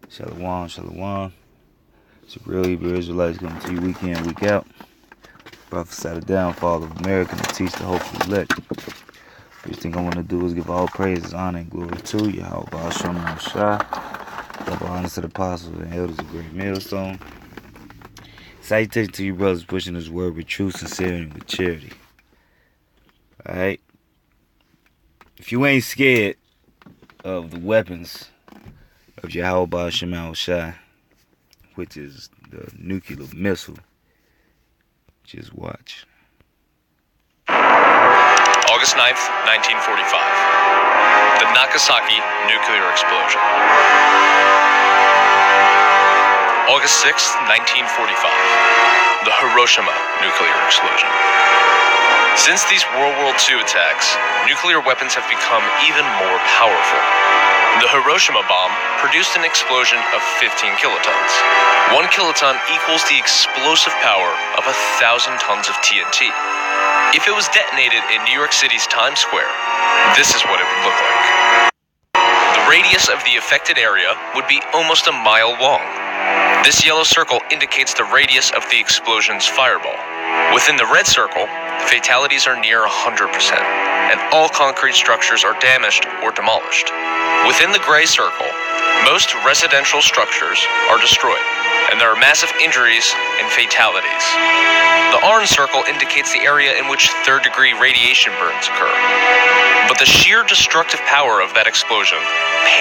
Shalom, shalom. It's your real Hebrew Israelites coming to you week in, week out. Prophesy the downfall of America and teach the hopeful elect. First thing I want to do is give all praises, honor, and glory to YAHAWAH'S. Double honor to the apostles and elders of Great Millstone. Salutation to you brothers pushing this word with truth, sincerity, and with charity. Alright? If you ain't scared of the weapons of YAHAWAH'S, which is the nuclear missile, just watch. August 9th, 1945. The Nagasaki nuclear explosion. August 6th, 1945. The Hiroshima nuclear explosion. Since these World War II attacks, nuclear weapons have become even more powerful. The Hiroshima bomb produced an explosion of 15 kilotons. 1 kiloton equals the explosive power of 1,000 tons of TNT. If it was detonated in New York City's Times Square, this is what it would look like. The radius of the affected area would be almost a mile long. This yellow circle indicates the radius of the explosion's fireball. Within the red circle, fatalities are near 100%, and all concrete structures are damaged or demolished. Within the gray circle, most residential structures are destroyed, and there are massive injuries and fatalities. The orange circle indicates the area in which third-degree radiation burns occur. But the sheer destructive power of that explosion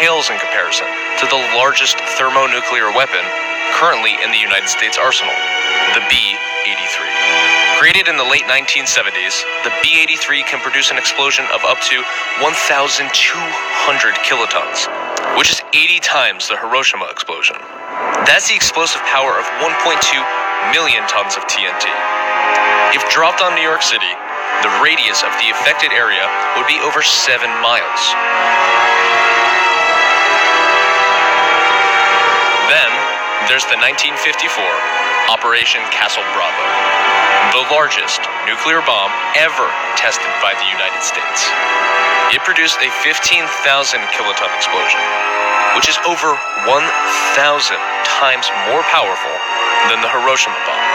pales in comparison to the largest thermonuclear weapon currently in the United States arsenal, the B-83. Created in the late 1970s, the B-83 can produce an explosion of up to 1,200 kilotons, which is 80 times the Hiroshima explosion. That's the explosive power of 1.2 million tons of TNT. If dropped on New York City, the radius of the affected area would be over 7 miles. Then, there's the 1954 Operation Castle Bravo, the largest nuclear bomb ever tested by the United States. It produced a 15,000 kiloton explosion, which is over 1,000 times more powerful than the Hiroshima bomb.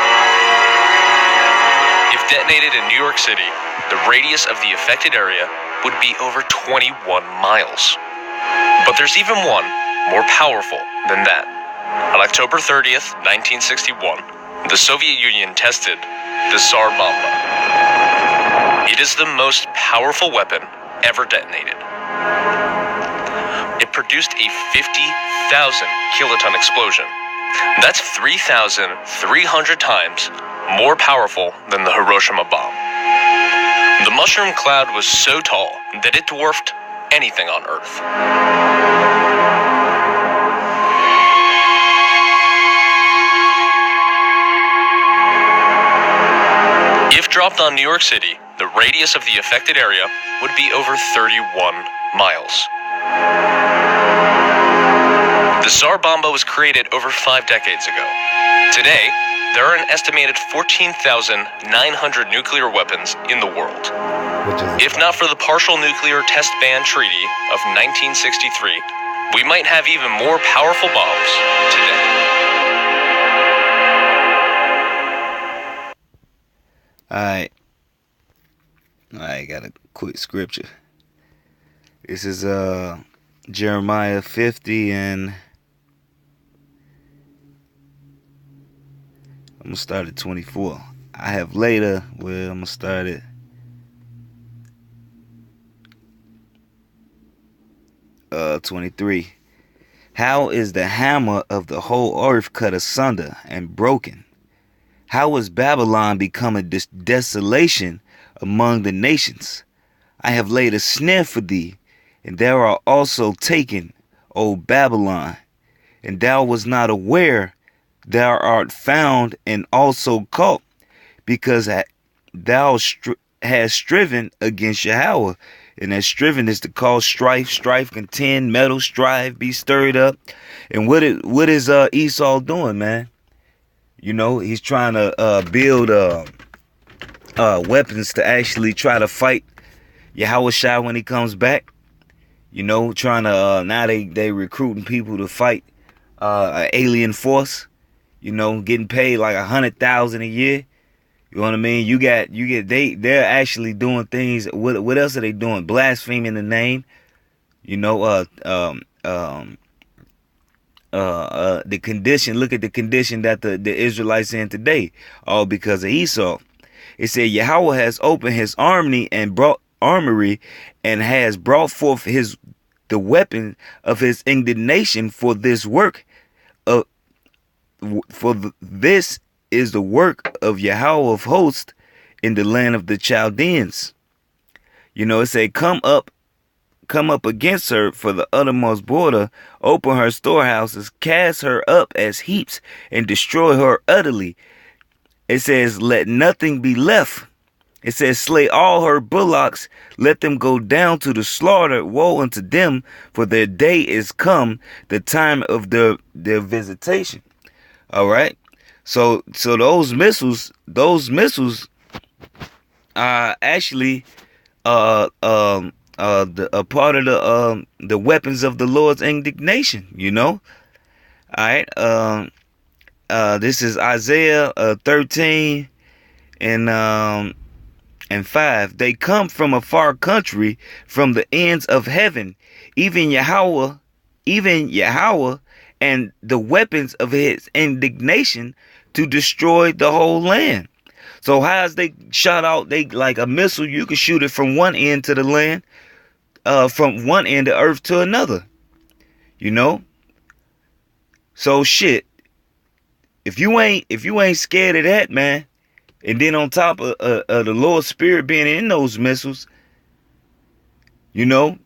If detonated in New York City, the radius of the affected area would be over 21 miles. But there's even one more powerful than that. On October 30th, 1961, the Soviet Union tested the Tsar Bomba. It is the most powerful weapon ever detonated. It produced a 50,000 kiloton explosion. That's 3,300 times more powerful than the Hiroshima bomb. The mushroom cloud was so tall that it dwarfed anything on Earth. If dropped on New York City, the radius of the affected area would be over 31 miles. The Tsar Bomba was created over 5 decades ago. Today, there are an estimated 14,900 nuclear weapons in the world. If not for the Partial Nuclear Test Ban Treaty of 1963, we might have even more powerful bombs today. Alright, I got a quick scripture. This is Jeremiah 50, and I'm going to start at 24. I have later, I'm going to start at 23. How is the hammer of the whole earth cut asunder and broken? How is Babylon become a desolation among the nations? I have laid a snare for thee, and thou art also taken, O Babylon, and thou was not aware. Thou art found and also caught, because thou hast striven against Yahweh. And that striven is to cause strife, contend, meddle, strive, be stirred up. And what is Esau doing, man? You know, he's trying to build weapons to actually try to fight Yahawashi when he comes back. You know, trying to now they recruiting people to fight an alien force, you know, getting paid like 100,000 a year. You know what I mean? They're actually doing things. What else are they doing? Blaspheming the name. You know, the condition. Look at the condition that the Israelites in today, all because of Esau. It said Yahweh has opened his armory and has brought forth the weapon of his indignation for this work. This is the work of Yahweh of hosts in the land of the Chaldeans. You know, it said, come up against her for the uttermost border, open her storehouses, cast her up as heaps, and destroy her utterly. It says, let nothing be left. It says, slay all her bullocks, let them go down to the slaughter. Woe unto them, for their day is come, the time of their visitation. All right. So those missiles are actually a part of the weapons of the Lord's indignation. You know. All right. This is Isaiah 13 and 5. They come from a far country, from the ends of heaven, even Yahweh, and the weapons of his indignation to destroy the whole land. So how's they shot out? They like a missile. You can shoot it from one end to the land, from one end of earth to another. You know. So shit. If you ain't scared of that, man, and then on top of the Lord's Spirit being in those missiles, you know.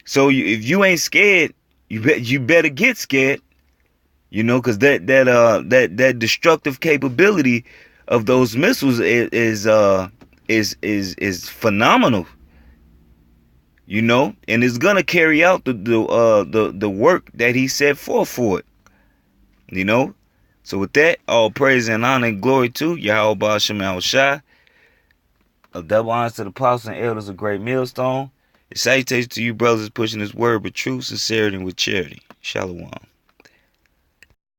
So if you ain't scared, you better get scared, you know, because that destructive capability of those missiles is phenomenal, you know, and it's gonna carry out the work that he set forth for it, you know. So with that, all praise and honor and glory to YAHAWAH'S. A double honor to the apostles and elders of Great Millstone. A salutation to you brothers pushing this word with truth, sincerity, and with charity. Shalom.